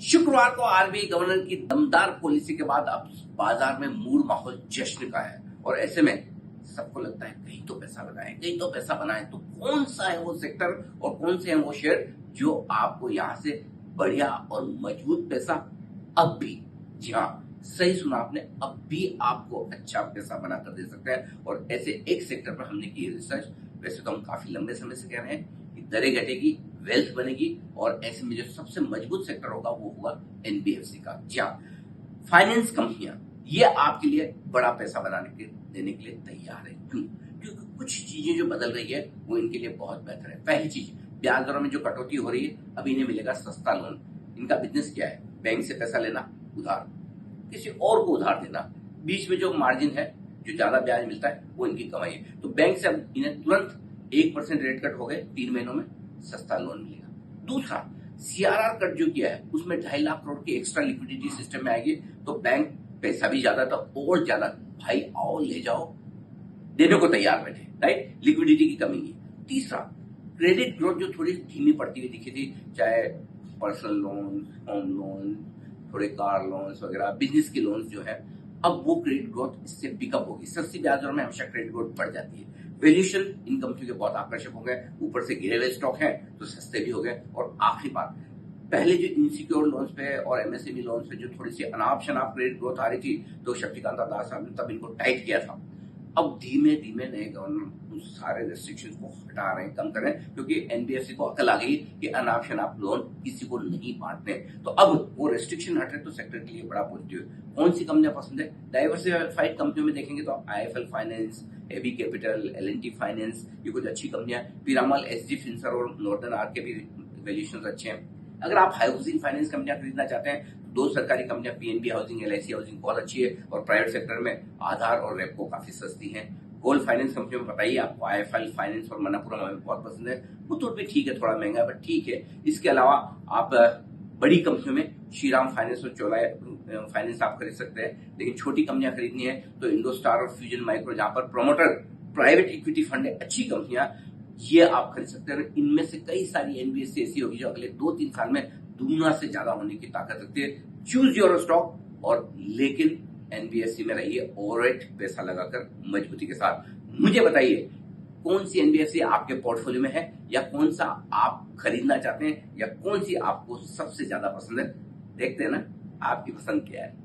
शुक्रवार को RBI governor की दमदार पॉलिसी के बाद अब बाजार में मूड माहौल जश्न का है और ऐसे में सबको लगता है कहीं तो पैसा लगाएं, कहीं तो पैसा बनाएं। तो कौन सा है वो सेक्टर और कौन से हैं वो शेयर जो आपको यहां से बढ़िया और मजबूत पैसा अब भी, जी हाँ सही सुना आपने, अब भी आपको अच्छा पैसा बनाकर दे सकता है। और ऐसे एक सेक्टर पर हमने की रिसर्च। वैसे तो हम काफी लंबे समय से कह रहे हैं कि दरें घटेगी, वेल्थ बनेगी और ऐसे में जो सबसे मजबूत सेक्टर होगा वो होगा एनबीएफसी का। जी हाँ, फाइनेंस कंपनियां ये आपके लिए बड़ा पैसा देने के लिए तैयार है। क्यों? क्योंकि कुछ चीजें जो बदल रही है वो इनके लिए बहुत बेहतर है। पहली चीज, ब्याज दरों में जो कटौती हो रही है, अब इन्हें मिलेगा सस्ता लोन। इनका बिजनेस क्या है? बैंक से पैसा लेना उधार, किसी और को उधार देना। बीच में जो मार्जिन है, जो ज्यादा ब्याज मिलता है, वो इनकी कमाई है। तो बैंक से अब इन्हें तुरंत 1% रेट कट हो गए, 3 महीनों में सस्ता लोन मिलेगा। दूसरा, सीआरआर कट जो किया है उसमें 2.5 लाख करोड़ की एक्स्ट्रा लिक्विडिटी सिस्टम में आएगी। तो बैंक पैसा भी ज्यादा था और ज्यादा, भाई आओ ले जाओ, देने को तैयार बैठे, राइट? लिक्विडिटी की कमी है। तीसरा, क्रेडिट ग्रोथ जो थोड़ी धीमी पड़ती हुई दिखी थी, चाहे पर्सनल लोन, होम लोन, थोड़े कार लोन्स वगैरह, बिजनेस के लोन्स जो है, अब वो क्रेडिट ग्रोथ इससे पिकअप होगी। सस्ती ब्याज दरों में हमेशा क्रेडिट ग्रोथ बढ़ जाती है। वैल्यूएशन इन कंपनियों के बहुत आकर्षक हो गए, ऊपर से गिरे हुए स्टॉक है तो सस्ते भी हो गए। और आखिरी बात, पहले जो इनसिक्योर लोन्स पे और एमएसएमई लोन्स पे जो थोड़ी सी अनाप शनाप क्रेडिट ग्रोथ आ रही थी, तो शक्तिकांत दास साहब ने तब इनको टाइट किया था। अब धीमे धीमे नए गवर्नर उस सारे रेस्ट्रिक्शंस को हटा रहे हैं, कम कर रहे हैं, क्योंकि एनबीएफसी को अकल आ गई कि अनाप शनाप लोन किसी को नहीं बांटने। तो अब वो रेस्ट्रिक्शन हट रहे, तो सेक्टर के लिए बड़ा पॉजिटिव है। कौन सी कंपनियां पसंद है? डाइवर्सिफाइड कंपनियों में देखेंगे तो IFL Finance, AB Capital, LNT Finance, ये कुछ अच्छी कंपनियां। पिरामल, एसजी फिनसर और नॉर्दर्न आर्क के भी वैल्यूएशन अच्छे हैं। अगर आप हाउसिंग फाइनेंस कंपनियां खरीदना चाहते हैं, दो सरकारी कंपनियां पीएनबी हाउसिंग, एलआईसी हाउसिंग बहुत अच्छी है और प्राइवेट सेक्टर में आधार और रेपको काफी सस्ती है। गोल्ड फाइनेंस कंपनियों में बताइए आपको, आईएफएल फाइनेंस और मनप्पुरम हमें बहुत पसंद है। मुथूट भी ठीक है, थोड़ा महंगा है बट ठीक है। इसके अलावा आप बड़ी कंपनियों में श्रीराम फाइनेंस और चोला फाइनेंस आप खरीद सकते हैं। लेकिन छोटी कंपनियां खरीदनी है तो इंडोस्टार और फ्यूजन माइक्रो, जहां पर प्रोमोटर प्राइवेट इक्विटी फंड है, अच्छी कंपनियां, ये आप खरीद सकते हैं। इनमें से कई सारी एनबीएफसी ऐसी होगी जो अगले 2-3 साल में दुगना से ज्यादा होने की ताकत रखती है। चूज योर स्टॉक, और लेकिन एनबीएफसी में रहिए ओवरवेट पैसा लगाकर मजबूती के साथ। मुझे बताइए कौन सी एनबीएफसी आपके पोर्टफोलियो में है, या कौन सा आप खरीदना चाहते हैं, या कौन सी आपको सबसे ज्यादा पसंद है? देखते हैं ना आपकी पसंद क्या है।